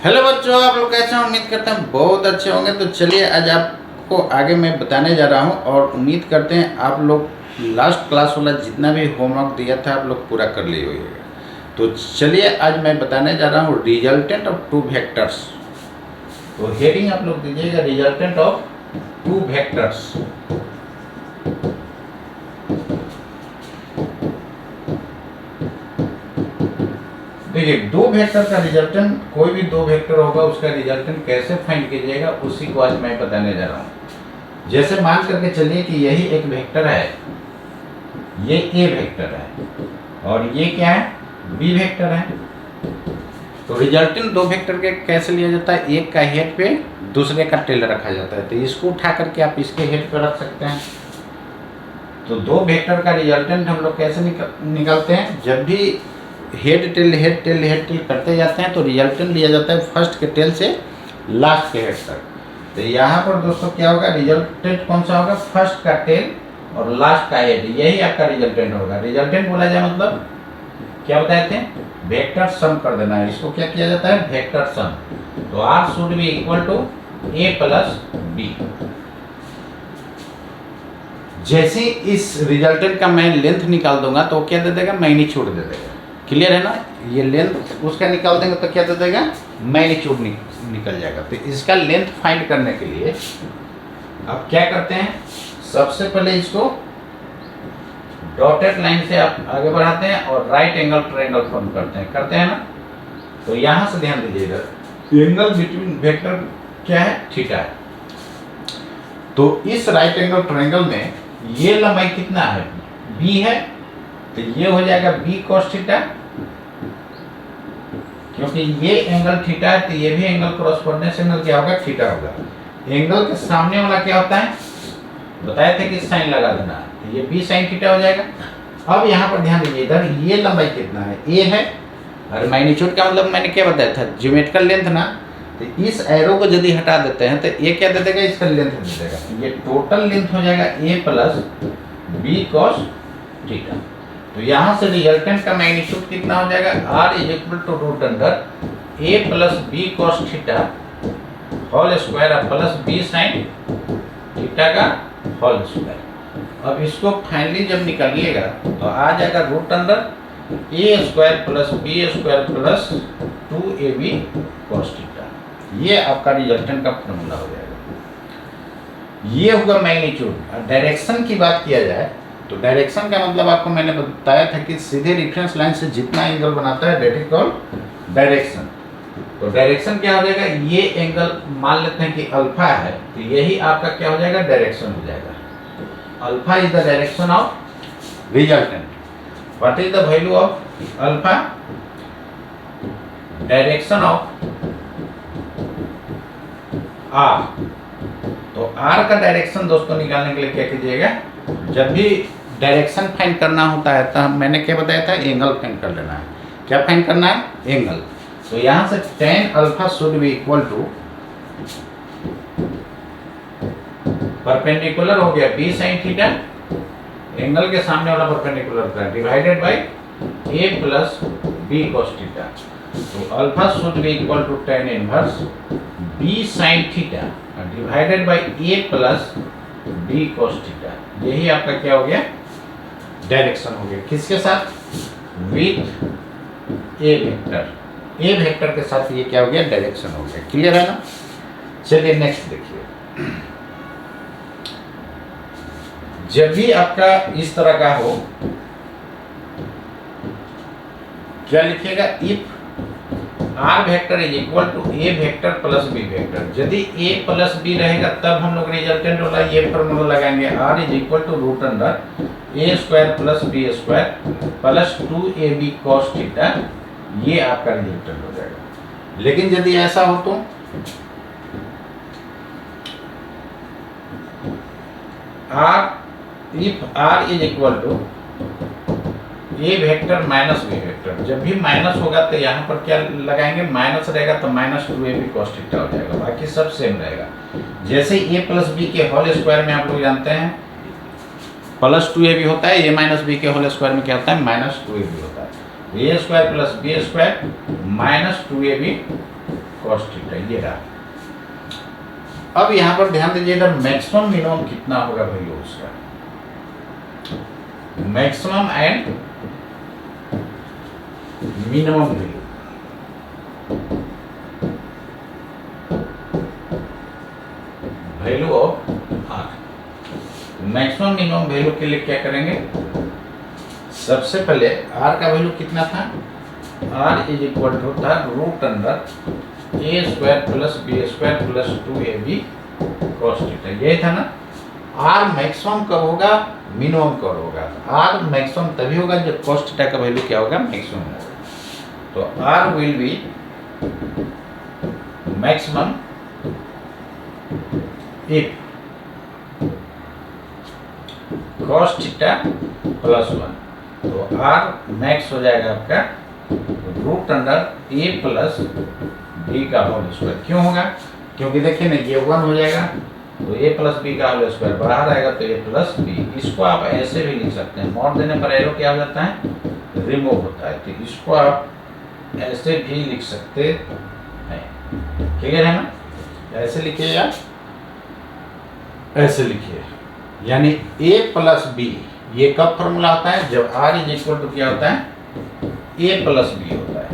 Hello बच्चों, आप लोग कैसे हैं? उम्मीद करते हैं बहुत अच्छे होंगे। तो चलिए आज आपको आगे मैं बताने जा रहा हूं और उम्मीद करते हैं आप लोग लास्ट क्लास वाला जितना भी होमवर्क दिया था आप लोग पूरा कर लिए होइएगा। तो चलिए आज मैं बताने जा रहा हूं रिजल्टेंट ऑफ टू वेक्टर्स। तो हेडिंग आप लोग दीजिएगा रिजल्टेंट ऑफ टू वेक्टर्स। देखिए, दो वेक्टर का रिजल्टेंट, कोई भी दो वेक्टर होगा उसका रिजल्टेंट कैसे फाइंड कीजिएगा उसी को आज मैं बताने जा रहा हूँ। जैसे मान करके चलिए कि यही एक वेक्टर है, ये ए वेक्टर है और ये क्या है, बी वेक्टर है। तो रिजल्टेंट दो वेक्टर के कैसे लिया जाता है, एक का हेड पे दूसरे का टेल रखा जाता है। तो इसको उठा करके आप इसके हेड पे रख सकते हैं। तो दो वेक्टर का रिजल्टेंट हम लोग कैसे निकालते हैं, जब भी हेड टेल करते जाते हैं तो रिजल्टेंट लिया जाता है फर्स्ट के टेल से लास्ट के हेड तक। तो यहाँ पर दोस्तों क्या होगा, रिजल्टेंट कौन सा होगा, फर्स्ट का टेल और लास्ट का हेड, यही आपका रिजल्टेंट होगा। रिजल्टेंट बोला जाए मतलब क्या बताए थे, वेक्टर सम कर देना है। इसको क्या किया जाता है, वेक्टर सम। तो R should be equal to A plus B. जैसे इस रिजल्टेंट का मैं लेंथ निकाल दूंगा तो क्या दे देगा, मैग्नीट्यूड दे देगा। क्लियर है ना, ये लेंथ उसका निकाल देंगे तो क्या दे देगा, मैग्नीट्यूड निकल जाएगा। तो इसका लेंथ फाइंड करने के लिए आप क्या करते हैं, सबसे पहले इसको डॉटेड लाइन से आप आगे बढ़ाते हैं और राइट एंगल ट्रायंगल फॉर्म करते हैं ना। तो यहां से ध्यान दीजिएगा, एंगल बिटवीन वेक्टर क्या है, थीटा है। तो इस राइट एंगल ट्रायंगल में ये लंबाई कितना है, बी है, तो ये हो जाएगा बी cos थीटा, क्योंकि ये एंगल थीटा है तो ये भी एंगल कॉरस्पॉन्डेंस एंगल क्या होगा, थीटा होगा। एंगल के सामने वाला क्या होता है, बताए थे कि साइन लगा देना, तो ये बी साइन थीटा हो जाएगा। अब यहाँ पर ध्यान दीजिए, इधर ये लंबाई कितना है, ए है, और मैग्नीट्यूड का मतलब मैंने क्या बताया था, ज्योमेट्रिकल लेंथ ना। तो इस एरो को यदि हटा देते हैं तो ये क्या दे देगा, इसका लेंथ दे देगा। ये टोटल लेंथ हो जाएगा A plus B cos theta. तो यहाँ से रिजल्टेंट का मैग्नीट्यूड कितना हो जाएगा, R is equal to root under A plus B cos theta whole square plus B sine theta का होल स्क्वायर। अब इसको फाइनली जब निकालिएगा तो आ जाएगा root under A square plus B square plus 2ab cos theta. ये आपका रिजल्टेंट का फॉर्मूला हो जाएगा। ये होगा मैग्नीट्यूड। डायरेक्शन की बात किया जाए तो डायरेक्शन का मतलब आपको मैंने बताया था कि सीधे रेफरेंस लाइन से जितना एंगल बनाता है दैट इज कॉल्ड डायरेक्शन। तो डायरेक्शन क्या हो जाएगा, ये एंगल मान लेते हैं कि अल्फा है, तो यही आपका क्या हो जाएगा, डायरेक्शन हो जाएगा। Alpha is the direction of resultant. What is the value of alpha, direction of R. तो आर का डायरेक्शन दोस्तों निकालने के लिए क्या कीजिएगा, जब भी डायरेक्शन फाइंड करना होता है तो मैंने क्या बताया था, एंगल फाइंड कर लेना है। क्या फाइंड करना है, एंगल। तो यहां से tan alpha should be equal to perpendicular हो गया b sin थीटा, एंगल के सामने वाला परपेंडिकुलर था, divided by a plus b cos theta. तो alpha should be equal to tan inverse b sin theta divided by a plus b cos theta. यही आपका क्या हो गया, डायरेक्शन हो गया। किसके साथ, with A vector. A vector के साथ ये क्या हो गया, डायरेक्शन हो गया। क्लियर है ना। चलिए नेक्स्ट देखिए, जब भी आपका इस तरह का हो क्या लिखिएगा, if R vector is equal to A vector plus B vector. यदि ए प्लस बी रहेगा तब हम लोग रिजल्टेंट वाला ये फॉर्मूला लगाएंगे, R is equal to root under A square plus B square plus 2ab cos theta. ये आपका रिजल्टेंट हो जाएगा। लेकिन यदि ऐसा हो तो R, if R is equal to A vector minus B vector. जब भी माइनस होगा तो यहाँ पर क्या लगाएंगे, माइनस रहेगा तो माइनस 2ab cos थीटा हो जाएगा, बाकी सब सेम रहेगा। जैसे ए प्लस बी के होल स्क्वायर में आप लोग जानते हैं प्लस 2ab होता है, ए माइनस बी के होल स्क्वायर में क्या होता है, माइनस 2ab होता है। A square plus B square minus 2ab cos theta, ये रहा। अब यहाँ पर ध्यान दीजिए, इधर मैक्सिमम मिनिमम कितना होगा वैल्यू उसका, maximum and minimum value. Value of R, maximum minimum value के लिए क्या करेंगे, सबसे पहले आर का वैल्यू कितना था, आर इज इक्वल टू था root under A square plus B square plus 2ab cos theta, यही था ना। आर मैक्सिमम कब होगा, मिनिमम कब होगा, आर मैक्सिमम तभी होगा जब cos थीटा का वैल्यू क्या होगा, मैक्सिमम होगा। तो R will be maximum if cos theta plus 1, तो आर मैक्स हो जाएगा आपका root under A plus B का होल स्क्वायर। क्यों होगा, क्योंकि देखिए ना ये 1 हो जाएगा तो ए प्लस बी का होल स्क्वायर बाहर आएगा तो ए प्लस बी। इसको आप ऐसे भी लिख सकते हैं, मॉड देने पर एरो क्या हो जाता है, रिमूव होता है, तो इसको आप ऐसे भी लिख सकते हैं। क्लियर है ना, ऐसे लिखिए या ऐसे लिखिए, यानी ए प्लस बी, ये कब फॉर्मूला होता है, जब आर इज इक्वल टू क्या होता है, ए प्लस बी होता है।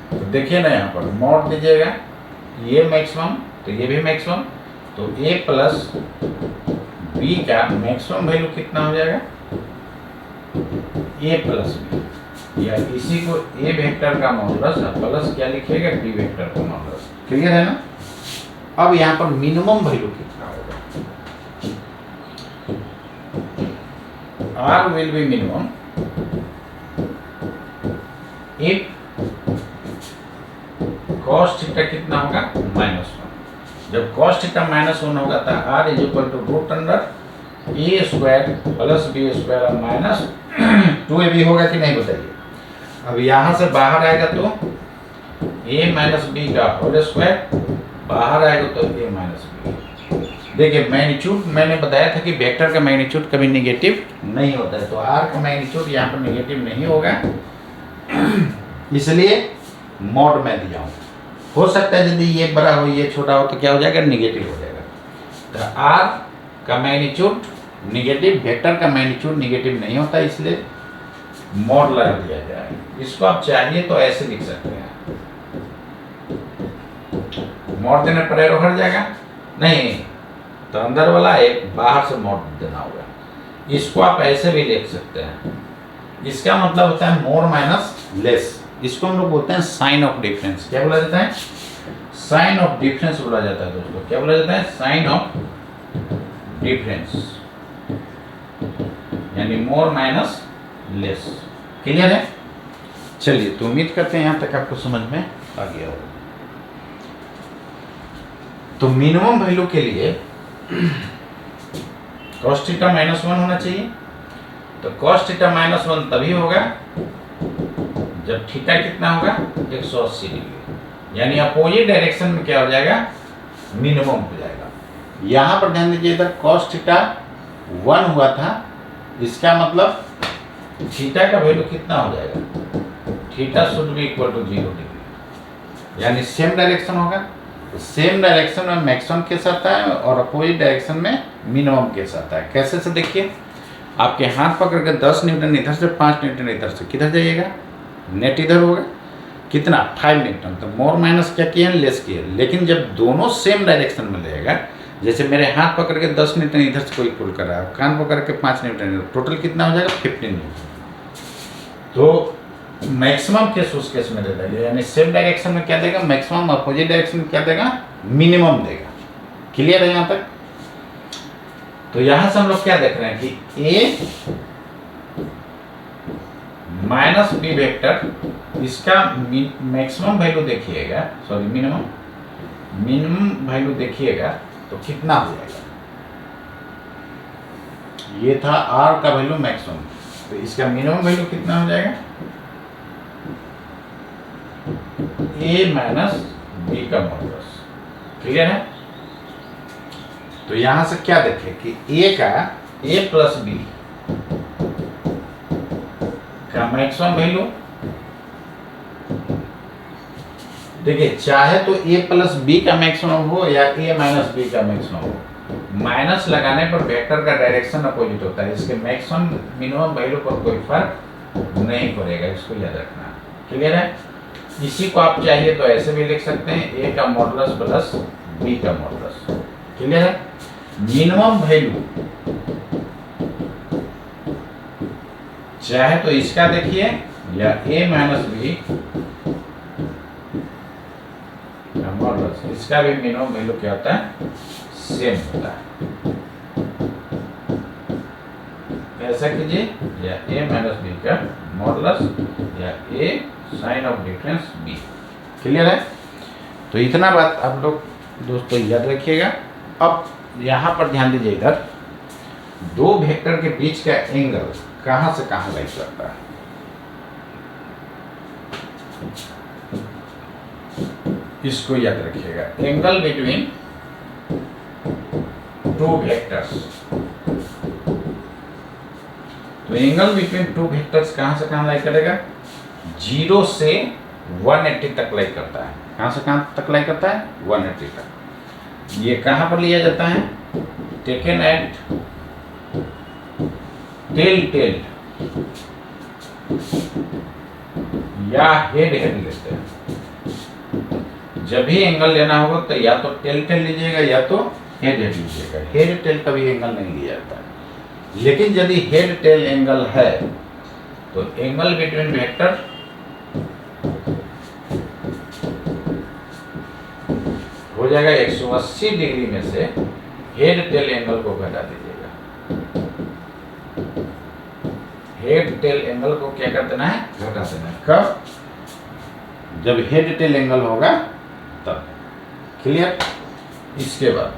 तो देखिए ना यहाँ पर मॉड दीजिएगा, ये मैक्सिमम तो ये भी मैक्सिमम, तो ए प्लस बी का मैक्सिमम वैल्यू कितना हो जाएगा, ए प्लस बी, या इसी को ए वेक्टर का मॉडुलस प्लस क्या लिखिएगा, बी वेक्टर का मॉडुलस। क्लियर है ना। अब यहाँ पर मिनिमम वैल्यू कितना होगा, R will be minimum if cos theta कितना होगा, -1। जब cos थीटा -1 होगा तो R is equal to root under A square plus B square minus 2ab होगा कि नहीं बताइए। अब यहाँ से बाहर आएगा तो a माइनस बी का होल स्क्वायर, बाहर आएगा तो a माइनस बी। देखिए मैग्नीट्यूड मैंने बताया था कि वेक्टर का मैग्नीट्यूड कभी नेगेटिव नहीं होता है, तो r का मैग्नीट्यूड यहाँ पर नेगेटिव नहीं होगा, इसलिए मॉड में दिया हूँ। हो सकता है यदि ये बड़ा हो ये छोटा हो तो क्या हो जाएगा, निगेटिव हो जाएगा। तो r का मैग्नीट्यूड निगेटिव, वेक्टर का मैग्नीट्यूड निगेटिव नहीं होता, इसलिए मॉड लगा दिया जाए। इसको आप चाहिए तो ऐसे लिख सकते हैं, मॉड देने पर एरो हट जाएगा, नहीं तो अंदर वाला एक बाहर से मॉड देना होगा। इसको आप ऐसे भी लिख सकते हैं, इसका मतलब होता है मोर माइनस लेस, इसको हम लोग बोलते हैं साइन ऑफ डिफरेंस। क्या बोला जाता है, साइन ऑफ डिफरेंस बोला जाता है दोस्तों। क्या बोला जाता है, साइन ऑफ डिफरेंस, यानी मोर माइनस लेस। क्लियर है। चलिए तो उम्मीद करते हैं यहाँ तक आपको समझ में आ गया होगा। तो मिनिमम वैल्यू के लिए cos थीटा -1 होना चाहिए। तो cos थीटा -1 तभी होगा जब थीटा कितना होगा, 180 डिग्री, यानी अपोजिट डायरेक्शन में क्या हो जाएगा, मिनिमम हो जाएगा। यहाँ पर ध्यान दीजिए, इधर cos थीटा 1 हुआ था, इसका मतलब थीटा का वैल्यू कितना हो जाएगा, theta should be equal to 0 degree, यानी सेम डायरेक्शन होगा। तो सेम डायरेक्शन में मैक्सिमम केस आता है और अपोजिट डायरेक्शन में मिनिमम केस आता है। कैसे से देखिए, आपके हाथ पकड़ के 10 न्यूटन इधर से 5 न्यूटन इधर से, किधर जाइएगा, नेट इधर होगा, कितना 5 न्यूटन। तो मोर माइनस क्या किया, लेस किया। लेकिन जब दोनों सेम डायरेक्शन में लेगा, जैसे मेरे हाथ पकड़ के 10 न्यूटन इधर से कोई पुल कर रहा है, कान पकड़ के 5 न्यूटन, टोटल कितना हो जाएगा, 15 न्यूटन। तो मैक्सिमम केस उस केस में दे देगा, यानी सेम डायरेक्शन में क्या देगा, मैक्सिमम, अपोजिट डायरेक्शन में क्या देगा, मिनिमम देगा। क्लियर है यहाँ तक। तो यहां से हम लोग क्या देख रहे हैं कि a माइनस बी वेक्टर, इसका मैक्सिमम वैल्यू देखिएगा, सॉरी मिनिमम वैल्यू देखिएगा तो कितना हो जाएगा। ये था r का वैल्यू मैक्सिमम, तो इसका मिनिमम वैल्यू कितना हो जाएगा, a माइनस बी का मॉडुलस। क्लियर है। तो यहां से क्या देखें कि a का a प्लस बी का मैक्सिमम वैल्यू देखिए चाहे तो a प्लस बी का मैक्सिमम हो या a माइनस बी का मैक्सिमम हो, माइनस लगाने पर वेक्टर का डायरेक्शन अपोजिट होता है, इसके मैक्सिमम मिनिमम वैल्यू पर कोई फर्क नहीं पड़ेगा, इसको याद रखना। क्लियर है? इसी को आप चाहिए तो ऐसे भी लिख सकते हैं, a का मॉडुलस प्लस b का मॉडुलस। क्लियर है? मिनिमम वैल्यू चाहे तो इसका देखिए या a माइनस बी का मॉडुलस, इसका भी मिनिमम वैल्यू क्या होता है? सेम होता है। ऐसा कीजिए या a माइनस बी का मॉडुलस या a sine of difference b। Clear है? तो इतना बात आप लोग दोस्तों याद रखिएगा। अब यहाँ पर ध्यान दीजिए, इधर दो वेक्टर के बीच का एंगल कहाँ से कहाँ लाइक करता है। इसको याद रखिएगा, एंगल बिटवीन टू वेक्टर्स। तो एंगल बिटवीन टू वेक्टर्स कहां से कहां लाइक करेगा? 0 से 180 तक लाइक करता है। कहां से कहां तक लाइक करता है? 180 तक। ये कहां पर लिया जाता है? टेकन एट टेल या हेड लेते हैं। जब भी एंगल लेना होगा तो या तो टेल लीजिएगा या तो हेड लीजिएगा। हेड टेल कभी एंगल नहीं लिया जाता है। लेकिन यदि हेड टेल एंगल है तो एंगल बिटवीन वेक्टर हो जाएगा 180 डिग्री में से हेड टेल एंगल को घटा दीजिएगा। हेड टेल एंगल को क्या कर देना है? घटा देना है। कब? जब हेड टेल एंगल होगा तब। क्लियर? इसके बाद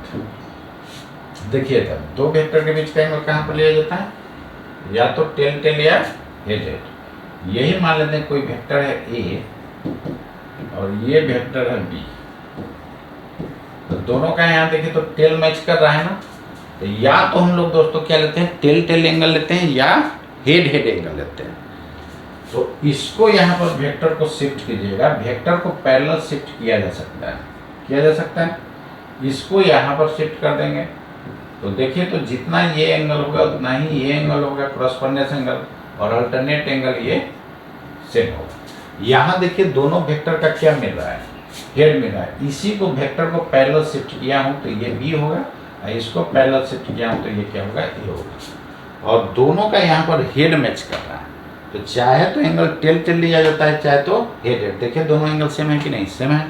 देखिए, तब दो वेक्टर के बीच का एंगल कहां पर लिया जाता है? या तो टेल या हेड। यही मान लेते हैं कोई वेक्टर है a और ये वेक्टर है b। तो दोनों का यहाँ देखिए तो टेल मैच कर रहा है ना, तो या तो हम लोग दोस्तों क्या लेते हैं? टेल एंगल लेते हैं या हेड एंगल लेते हैं। तो इसको यहाँ पर वेक्टर को शिफ्ट कीजिएगा। वेक्टर को पैरेलल शिफ्ट किया जा सकता है, इसको यहाँ पर शिफ्ट कर देंगे तो देखिए तो जितना ये एंगल होगा उतना ही ये एंगल होगा, क्रॉसपोंडेंस एंगल, और अल्टरनेट एंगल ये सेम होगा। यहाँ देखिए दोनों वेक्टर का क्या मिल रहा है? हेड मिल रहा है। इसी को वेक्टर को पैरेलल शिफ्ट किया हूँ तो ये b होगा, और इसको पैरेलल शिफ्ट किया हूँ तो ये क्या होगा? a होगा। और दोनों का यहाँ पर हेड मैच कर रहा है, तो चाहे तो एंगल टेल लिया जाता है, चाहे तो हेड। देखिए दोनों एंगल सेम है कि नहीं? सेम है।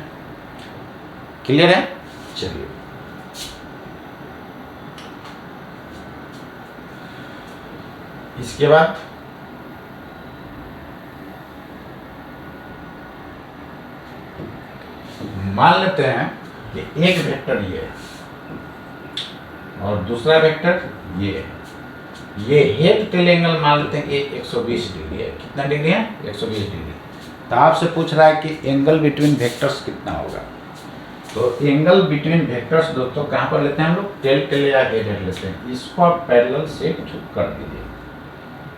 क्लियर है? चलिए इसके बाद मान लेते हैं कि एक वेक्टर ये है और दूसरा वेक्टर ये है। ये हेड टेल एंगल मान लेते हैं कि 120 डिग्री है। कितना डिग्री है? 120 डिग्री। तो आपसे पूछ रहा है कि एंगल बिटवीन वेक्टर्स कितना होगा। तो एंगल बिटवीन वेक्टर्स दोस्तों कहाँ पर लेते हैं हम लोग? टेल या हेड लेते हैं। इसको आप पैरेलल शिफ्ट कर दीजिए।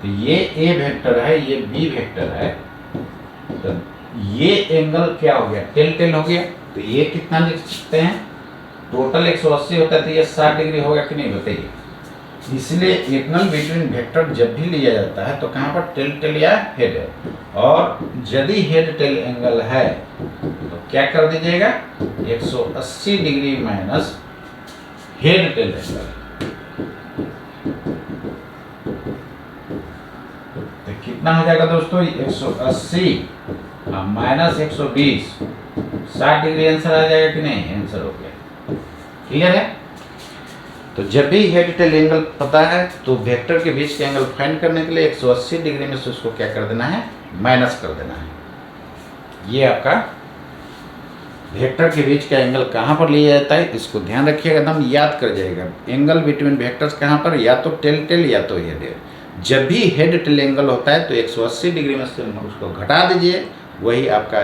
तो ये ए वेक्टर है, ये बी वेक्टर है, तो ये एंगल क्या हो गया? टेल हो गया। तो ये कितना लिख सकते हैं? टोटल 180 होता है तो ये 60 डिग्री होगा कि नहीं? बताइए। इसलिए एंगल बिटवीन वेक्टर जब भी लिया जाता है तो कहाँ पर? टेल या हेड है। और यदि हेड टेल एंगल है तो क्या कर दीजिएगा? 180 degree minus head tail angle. तो कितना हो जाएगा दोस्तों? 180 माइनस 120, 60 डिग्री आंसर आ जाएगा कि नहीं? आंसर हो गया। क्लियर है? तो जब भी हेड टेल एंगल पता है तो वेक्टर के बीच के एंगल फाइंड करने के लिए 180 डिग्री में से उसको क्या कर देना है? माइनस कर देना है। ये आपका वेक्टर के बीच का एंगल कहाँ पर लिया जाता है, इसको ध्यान रखिएगा, एकदम याद कर जाएगा। एंगल बिटवीन वेक्टर्स कहाँ पर? या तो टेल या तो हेड। जब भी हेड टेल एंगल होता है तो 180 डिग्री में से उसको घटा दीजिए, वही आपका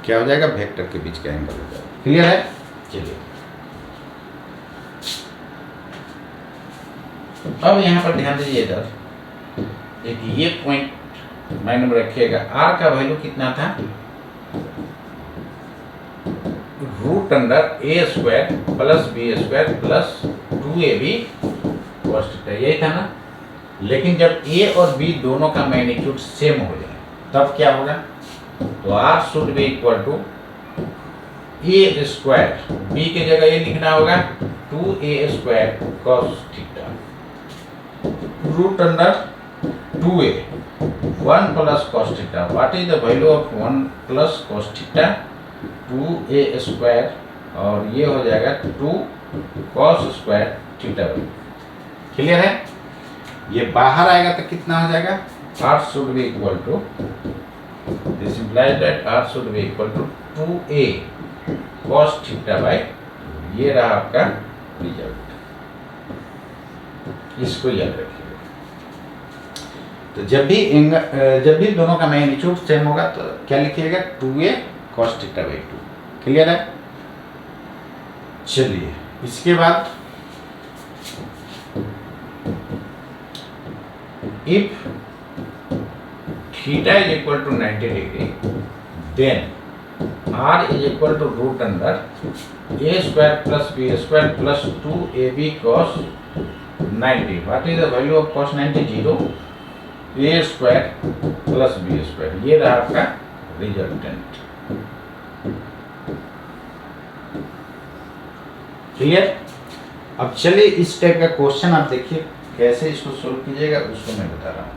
क्या हो जाएगा? वेक्टर के बीच का एंगल हो जाएगा। क्लियर है? चलिए अब यहाँ पर ध्यान दीजिए, इधर एक ये पॉइंट माइंड में रखिएगा। आर का वैल्यू कितना था? Root under A square plus B square plus 2ab cos theta, यही था ना। लेकिन जब ए और बी दोनों का मैग्नीट्यूड सेम हो जाए तब क्या होगा, तो r should be equal to A square, B की जगह ये लिखना होगा 2a square cos theta root under 2a 1 plus cos theta. What is the value of 1 plus cos theta, 2a square और ये हो जाएगा 2 cos स्क्वायर थीटा। क्लियर है? ये बाहर आएगा तो कितना हो जाएगा, r should be equal to, this implies that r should be equal to 2a cos theta by, ये रहा आपका रिजल्ट। इसको याद रखिएगा। तो जब भी दोनों का मैग्नीट्यूड सेम होगा तो क्या लिखिएगा, 2a cos theta by 2। Clear है? चलिए इसके बाद if theta is equal to 90 degree then r is equal to root under a square plus b square plus 2ab cos 90। What is the value of cos 90? 0, a square plus b square, ये रहा आपका resultant. Clear? अब चलिए इस type का question आप देखिए कैसे इसको सोल्व कीजिएगा, उसको मैं बता रहा हूं।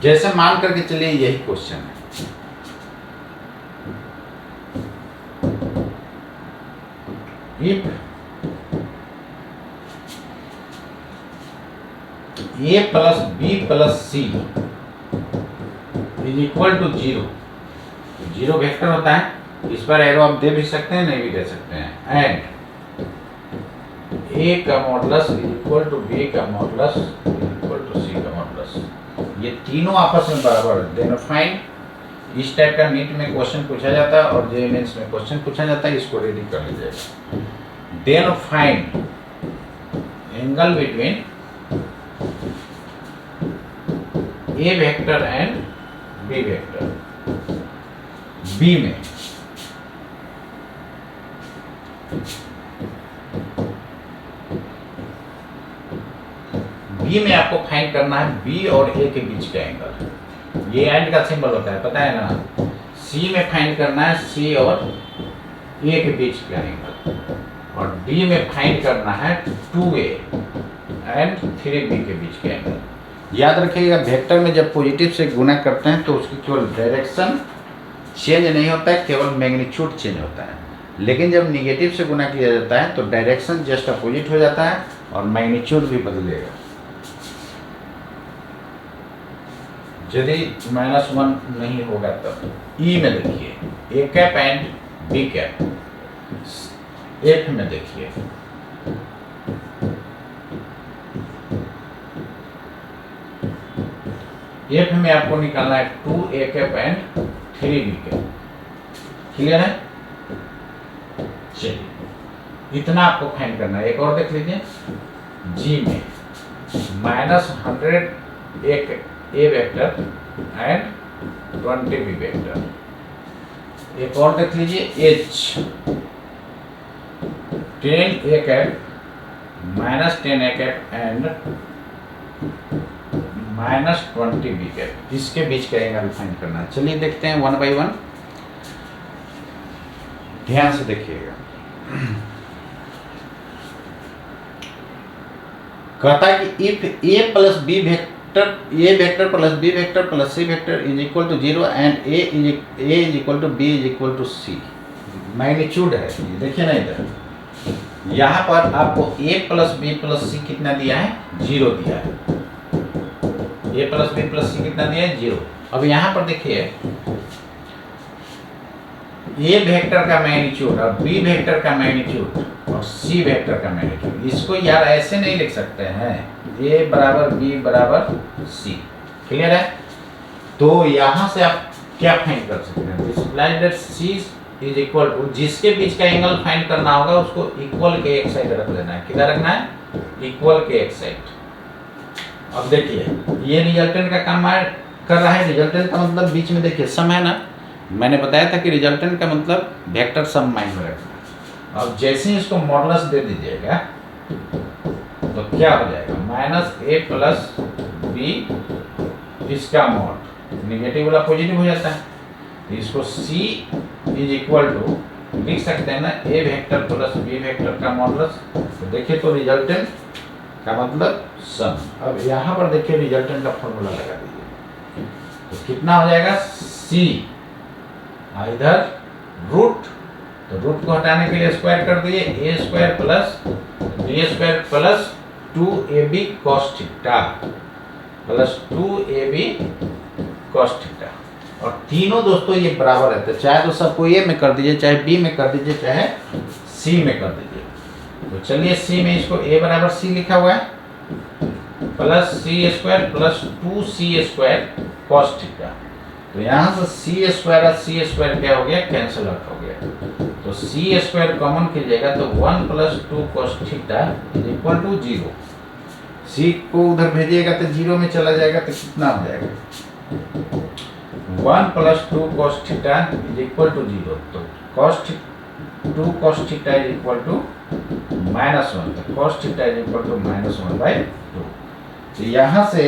जैसे मान करके चलिए यही क्वेश्चन है, if a plus b plus c is equal to 0, 0 vector होता है, इस पर एरो आप दे भी सकते हैं, नहीं भी दे सकते हैं, एंड a का modulus is equal to b का modulus is equal to c का मॉडुलस, ये तीनों आपस में बराबर है। देन फाइंड, इस टाइप का नीट में क्वेश्चन पूछा जाता है और जेईई मेंस में क्वेश्चन पूछा जाता है, इसको रेडी कर लीजिएगा। Then find angle between a vector and b vector. b में आपको फाइंड करना है b और a के बीच का एंगल, ये एंड का सिंबल होता है, पता है ना। c में फाइंड करना है c और a के बीच का एंगल, और d में फाइंड करना है 2a एंड 3b के बीच का एंगल। याद रखिएगा, वेक्टर में जब पॉजिटिव से गुना करते हैं तो उसकी केवल डायरेक्शन चेंज नहीं होता है, केवल मैग्नीट्यूड चेंज होता है। लेकिन जब निगेटिव से गुना किया जाता है तो डायरेक्शन जस्ट अपोजिट हो जाता है और मैग्नीट्यूड भी बदलेगा। यदि -1 नहीं होगा तब ई में देखिए, A cap and B cap. F में देखिए, एफ में आपको निकालना है 2a cap and 3b cap. Clear है? चलिए इतना आपको फाइंड करना है। एक और देख लीजिए, जी में -100 एक ए वेक्टर एंड 20b वेक्टर। एक और देख लीजिए, H 10a cap -10a cap and -20b cap, इसके बीच का एंगल फाइंड करना है। चलिए देखते हैं 1 बाई 1, ध्यान से देखिएगा। कहता है कि इफ a plus b vector, a vector plus b vector plus c vector is equal to 0 and a is equal to b is equal to c। Magnitude है ये, देखिए ना इधर, यहाँ पर आपको a plus b plus c कितना दिया है, 0 दिया है। a plus b plus c कितना दिया है, 0। अब यहाँ पर देखिए, a वेक्टर का मैग्नीट्यूड और b वेक्टर का मैग्नीट्यूड और c वेक्टर का मैग्नीट्यूड, इसको यार ऐसे नहीं लिख सकते हैं, a बराबर b बराबर c। क्लियर है? तो यहाँ से आप क्या फाइंड कर सकते हैं, this implies that c is equal to, जिसके बीच का एंगल फाइंड करना होगा उसको इक्वल के एक साइड रख लेना है। किधर रखना है, इक्वल के एक साइड। अब देखिए ये रिजल्टेंट का काम कर रहा है, रिजल्टेंट का मतलब बीच में देखिए सम है ना, मैंने बताया था कि रिजल्टेंट का मतलब वेक्टर सम माइंड में रखना। अब जैसे ही इसको मॉडुलस दे दीजिएगा तो क्या हो जाएगा, माइनस ए प्लस बी इसका मॉड, निगेटिव वाला पॉजिटिव हो जाता है, तो इसको सी इज इक्वल टू लिख सकते हैं ना ए वेक्टर प्लस बी वेक्टर का मॉडुलस। तो देखिए तो रिजल्टेंट का मतलब सम। अब यहाँ पर देखिए रिजल्टेंट का फॉर्मूला लगा दीजिए, तो कितना हो जाएगा, सी इधर रूट, तो रूट को हटाने के लिए स्क्वायर कर दिए, A square plus B square plus 2ab cos theta plus 2ab cos theta. और तीनों दोस्तों ये बराबर रहते हैं, चाहे तो सबको ए में कर दीजिए, चाहे बी में कर दीजिए, चाहे सी में कर दीजिए। तो चलिए सी में इसको ए बराबर सी लिखा हुआ है plus C square plus 2c square cos theta. तो यहाँ से सी स्क्वायर और सी स्क्वायर क्या हो गया, कैंसिल आउट हो गया। तो सी स्क्वायर कॉमन कीजिएगा तो 1 plus 2 cos theta is equal to 0। C को उधर भेजिएगा तो 0 में चला जाएगा, तो कितना हो जाएगा, 1 plus 2 cos theta is equal to 0। तो2 cos theta is equal to -1, तो cos theta is equal to -1/2। तो यहाँ से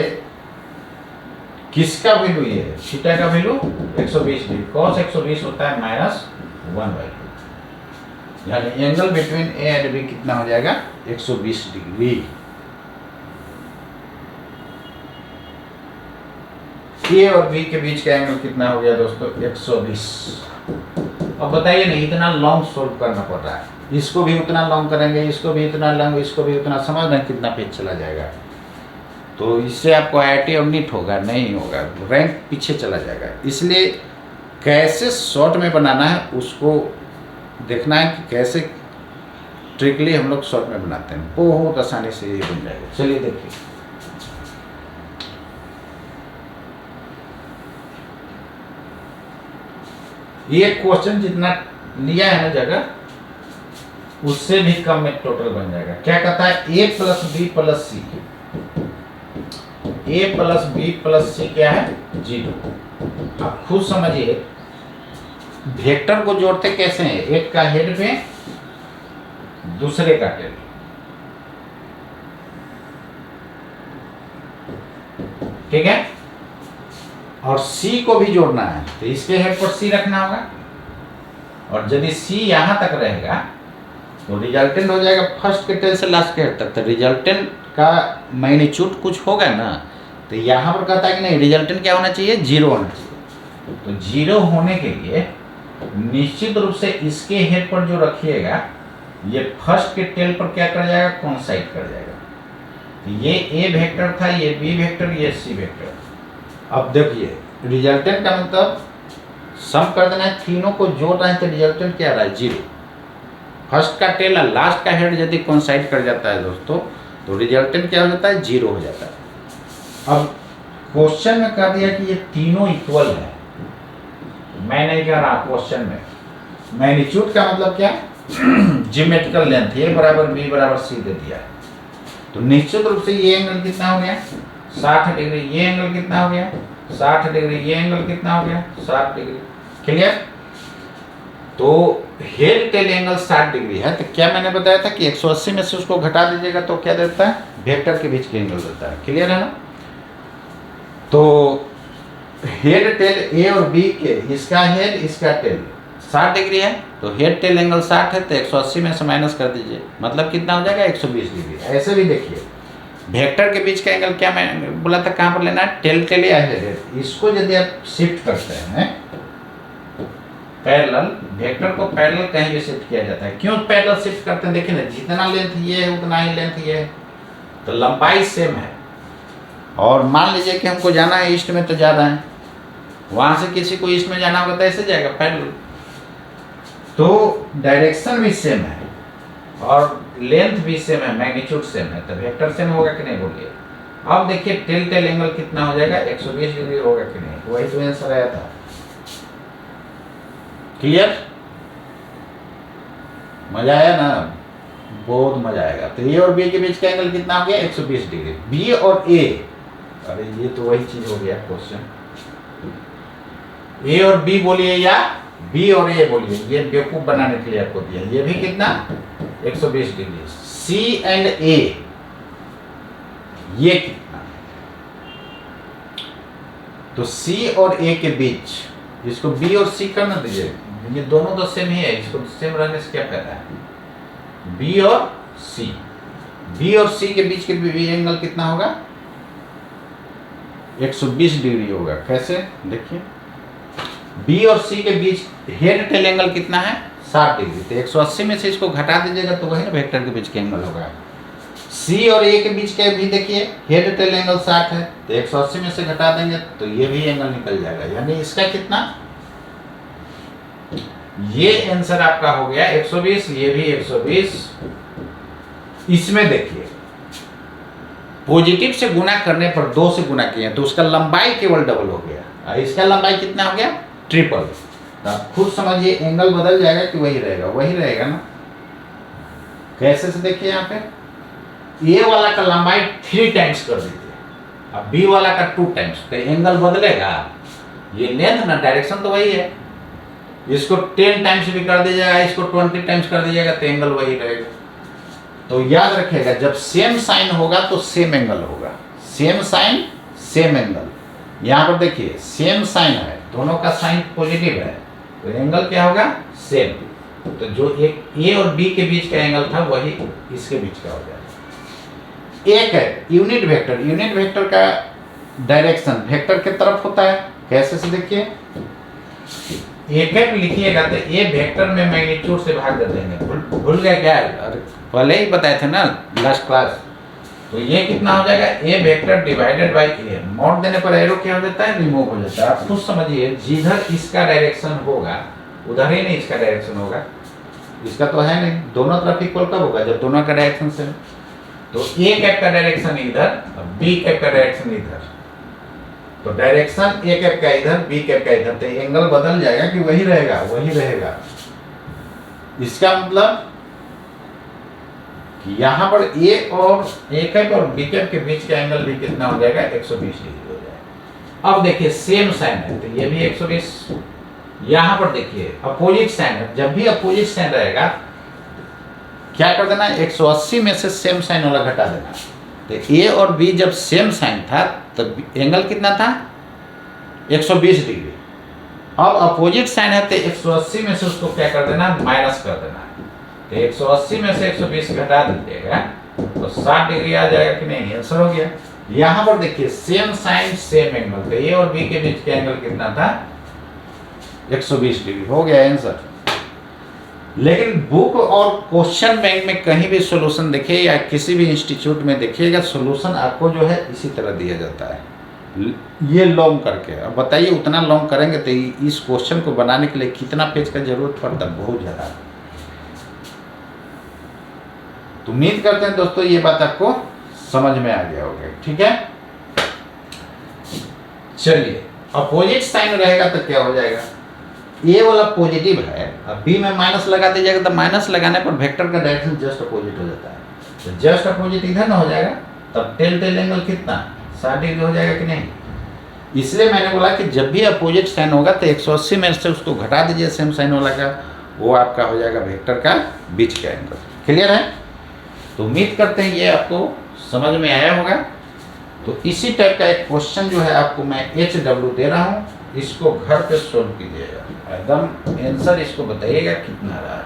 किसका वैल्यू ये है, थीटा का वैल्यू 120 डिग्री, cos 120 होता है -1/2, यानी angle between A and B कितना हो जाएगा, 120 डिग्री। ए और बी के बीच का एंगल कितना हो गया दोस्तों, 120। अब बताइए ना, इतना लॉन्ग सोल्व करना पड़ रहा है, इसको भी उतना लॉन्ग करेंगे, इसको भी इतना लॉन्ग, इसको भी उतना, समझ रहे हैं कितना पेज चला जाएगा। तो इससे आपको IIT और नीट होगा नहीं होगा, रैंक पीछे चला जाएगा। इसलिए कैसे शॉर्ट में बनाना है उसको देखना है कि कैसे ट्रिकली हम लोग शॉर्ट में बनाते हैं, बहुत आसानी से ये बन जाएगा। चलिए देखिए, ये क्वेश्चन जितना लिया है ना जगह, उससे भी कम में टोटल बन जाएगा। क्या कहता है, ए प्लस बी प्लस सी, ए प्लस बी प्लस सी क्या है, 0। आप खुद समझिए, वेक्टर को जोड़ते कैसे हैं, एक का हेड पे दूसरे का टेल, ठीक है। और सी को भी जोड़ना है तो इसके हेड पर सी रखना होगा, और यदि सी यहां तक रहेगा तो रिजल्टेंट हो जाएगा फर्स्ट के टेल से लास्ट के हेड तक। तो रिजल्टेंट का मैग्नीट्यूड कुछ होगा ना, तो यहाँ पर कहता है कि नहीं, रिजल्टेंट क्या होना चाहिए, 0 होना चाहिए। तो 0 होने के लिए निश्चित रूप से इसके हेड पर जो रखिएगा, ये फर्स्ट के टेल पर क्या कर जाएगा, कोइंसाइड कर जाएगा। तो ये ए वेक्टर था, ये बी वेक्टर, ये सी वेक्टर। अब देखिए रिजल्टेंट का मतलब सम कर देना है, तीनों को जोड़ रहे हैं तो रिजल्टेंट क्या रहा है, 0। फर्स्ट का टेल और लास्ट का हेड यदि कोइंसाइड कर जाता है दोस्तों, तो रिजल्टेंट क्या हो जाता है, 0 हो जाता है। अब क्वेश्चन में कह दिया कि ये तीनों इक्वल है, मैं नहीं कह रहा क्वेश्चन में। मैग्नीट्यूड का मतलब क्या, ज्योमेट्रिकल लेंथ, ए बराबर बी बराबर सी दे दिया है। तो निश्चित रूप से ये एंगल कितना हो गया, 60 डिग्री। ये एंगल कितना हो गया, 60 डिग्री। ये एंगल कितना हो गया, 60 डिग्री। क्लियर। तो हेड टेल एंगल 60 डिग्री है, तो क्या मैंने बताया था कि 180 में से उसको घटा दीजिएगा तो क्या देता है, वेक्टर के बीच के एंगल देता है। क्लियर है ना। तो हेड टेल ए और बी के, इसका हेड इसका टेल 60 डिग्री है, तो हेड टेल एंगल 60 है, तो 180 में से माइनस कर दीजिए, मतलब कितना हो जाएगा, 120 डिग्री। ऐसे भी देखिए, वेक्टर के बीच का एंगल क्या मैं बोला था, कहाँ पर लेना है, टेल टेल या हेड। इसको यदि आप शिफ्ट करते हैं पैरेलल, वेक्टर को पैरेलल कहीं भी शिफ्ट किया जाता है। क्यों पैरेलल शिफ्ट करते हैं, देखिए ना, जितना लेंथ ये है उतना ही लेंथ ये है, तो लंबाई सेम है। और मान लीजिए कि हमको जाना है ईस्ट में, तो जा रहे हैं, वहां से किसी को ईस्ट में जाना होगा तो ऐसे जाएगा पैरेलल। तो डायरेक्शन भी सेम है और लेंथ भी सेम है, मैग्नीट्यूड सेम है, तो वेक्टर सेम होगा कि नहीं, बोलिए। अब देखिए टेल टेल एंगल कितना हो जाएगा, 120 डिग्री होगा कि नहीं, वही तो आंसर आया था। क्लियर, मजा आया ना, बहुत मजा आएगा। तो ए और बी के बीच का एंगल कितना हो गया, 120 डिग्री। बी और ए, अरे ये तो वही चीज हो गया क्वेश्चन। ए और बी बोलिए या बी और ए बोलिए, ये बेवकूफ बनाने के लिए आपको दिया। ये भी कितना 120 डिग्री। सी एंड ए ये कितना, तो सी और ए के बीच, इसको बी और सी करना दीजिए, ये दोनों तो सेम ही है, इसको सेम रहने से क्या फायदा है। बी और सी, बी और सी के बीच के बी एंगल कितना होगा 120 डिग्री होगा। कैसे देखिए, बी और सी के बीच हेड टेल एंगल कितना है 60 डिग्री, तो 180 में से इसको घटा दीजिएगा तो वही ना वेक्टर के बीच के एंगल होगा। सी और ए के बीच के भी देखिए हेड टेल एंगल 60 है, तो 180 में से घटा देंगे तो ये भी एंगल निकल जाएगा, यानी इसका कितना, ये आंसर आपका हो गया 120, ये भी 120। इसमें देखिए पॉजिटिव से गुना करने पर 2 से गुना किए तो उसका लंबाई केवल डबल हो गया, इसका लंबाई कितना हो गया ट्रिपल। तो आप खुद समझिए एंगल बदल जाएगा कि वही रहेगा, वही रहेगा ना। कैसे से देखिए यहाँ पे ए वाला का लंबाई 3 टाइम्स कर दीजिए, अब बी वाला का 2 टाइम्स, तो एंगल बदलेगा, ये लेंथ ना डायरेक्शन तो वही है। इसको 10 टाइम्स भी कर दीजिएगा, इसको 20 टाइम्स कर दीजिएगा तो एंगल वही रहेगा। तो याद रखिएगा जब सेम साइन होगा तो सेम एंगल होगा, सेम साइन सेम एंगल। यहाँ पर देखिए सेम साइन है, दोनों का साइन पॉजिटिव है, तो एंगल क्या होगा सेम। तो जो एक ए और बी के बीच का एंगल था वही इसके बीच का हो जाएगा। एक है यूनिट वेक्टर, यूनिट वेक्टर का डायरेक्शन वेक्टर की तरफ होता है। कैसे से देखिए, एक लिखिएगा तो ए वेक्टर में मैग्नीट्यूड से भाग दे देंगे, भूल गए क्या, पहले ही बताए थे ना लास्ट क्लास। तो ये कितना हो जाएगा ए वेक्टर डिवाइडेड बाय ए, मोड़ देने पर एरो क्या हो जाता है रिमूव हो जाता है। आप खुद समझिए जिधर इसका डायरेक्शन होगा उधर ही नहीं इसका डायरेक्शन होगा, इसका तो है नहीं, दोनों तरफ इक्वल कब होगा जब दोनों का डायरेक्शन सेम। तो ए कैप का डायरेक्शन इधर और बी कैप का डायरेक्शन इधर, तो डायरेक्शन ए कैप का इधर बी कैप का इधर, तो एंगल बदल जाएगा कि वही रहेगा, वही रहेगा। इसका मतलब कि यहाँ पर ए और ए कैप और बी कैप के बीच का एंगल भी कितना हो जाएगा 120 डिग्री हो जाएगा। अब देखिए सेम साइन है तो ये भी 120, यहाँ पर देखिए अपोजिट साइन है, जब भी अपोजिट साइन रहेगा क्या कर देना 180 में से सेम साइन वाला घटा देना। तो ए और बी जब सेम साइन था तब एंगल कितना था 120 डिग्री। अब अपोजिट साइन है तो 180 में से उसको क्या कर देना माइनस कर देना, तो 180 में से 120 घटा दीजिएगा तो 60 डिग्री आ जाएगा कि नहीं, आंसर हो गया। यहाँ पर देखिए सेम साइन सेम एंगल, तो ए और बी के बीच का एंगल कितना था 120 डिग्री, हो गया आंसर। लेकिन बुक और क्वेश्चन बैंक में कहीं भी सॉल्यूशन देखिए या किसी भी इंस्टीट्यूट में देखिएगा सॉल्यूशन आपको जो है इसी तरह दिया जाता है, ये लॉन्ग करके। अब बताइए उतना लॉन्ग करेंगे तो इस क्वेश्चन को बनाने के लिए कितना पेज का जरूरत पड़ता है, बहुत ज़्यादा। तो उम्मीद करते हैं दोस्तों ये बात आपको समझ में आ गया होगा, ठीक है। चलिए अपोजिट साइन रहेगा तो क्या हो जाएगा, ए वाला पॉजिटिव है, अब बी में माइनस लगा दीजिएगा तो माइनस लगाने पर वेक्टर का डायरेक्शन जस्ट अपोजिट हो जाता है, तो जस्ट अपोजिट इधर ना हो जाएगा, तब टेल टेल एंगल कितना 60 डिग्री हो जाएगा कि नहीं। इसलिए मैंने बोला कि जब भी अपोजिट साइन होगा तो 180 में से उसको घटा दीजिए सेम साइन वाला का, वो आपका हो जाएगा वेक्टर का बीच का एंगल। क्लियर है, तो उम्मीद करते हैं ये आपको समझ में आया होगा। तो इसी टाइप का एक क्वेश्चन जो है आपको मैं HW दे रहा हूँ, इसको घर पे सोल्व कीजिएगा, एकदम आंसर इसको बताइएगा कितना रहा।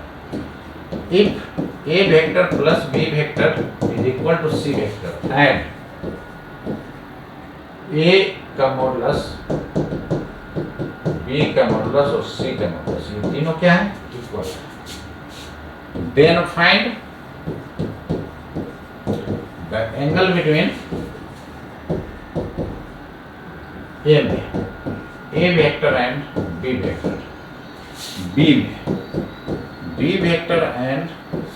If A vector plus B vector is equal to C vector and A का मॉडुलस बी का मॉडुलस और सी का मॉडुलस ये तीनों क्या है इक्वल है, then find the angle between A में A vector and B vector, B में B vector and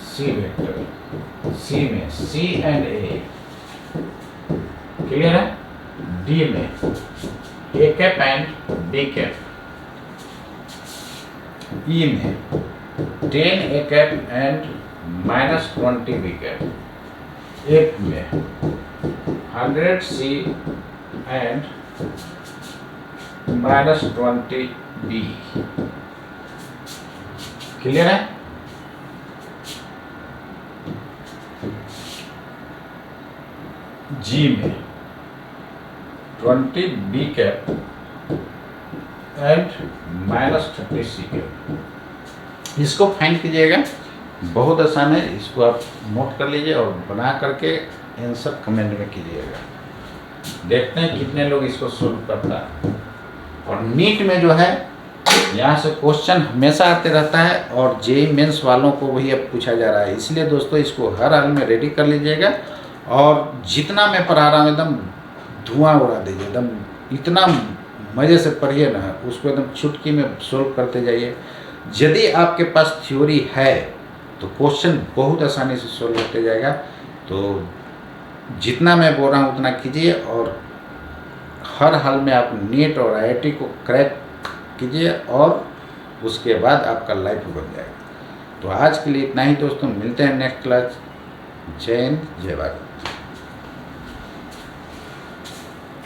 C vector, C में सी एंड ए, क्लियर है, डी में A cap and B cap, E में 10 A cap and -20 B cap, F में 100 सी and -20b। Clear है? जी में 20b cap and -30c cap, इसको find कीजिएगा। बहुत आसान है, इसको आप नोट कर लीजिए और बना करके आंसर कमेंट में कीजिएगा। देखते हैं कितने लोग इसको सोल्व करता है। और नीट में जो है यहाँ से क्वेश्चन हमेशा आते रहता है और जेईई मेंस वालों को वही अब पूछा जा रहा है, इसलिए दोस्तों इसको हर हाल में रेडी कर लीजिएगा। और जितना मैं पढ़ा रहा हूँ एकदम धुआं उड़ा दीजिए, एकदम इतना मज़े से पढ़िए ना, उसको एकदम चुटकी में सोल्व करते जाइए। यदि आपके पास थ्योरी है तो क्वेश्चन बहुत आसानी से सोल्व होते जाएगा। तो जितना मैं बोल रहा हूँ उतना कीजिए और हर हाल में आप नीट और आईआईटी को क्रैक कीजिए और उसके बाद आपका लाइफ बन जाएगा। तो आज के लिए इतना ही दोस्तों, मिलते हैं नेक्स्ट क्लास। जय हिंद, जय भारत।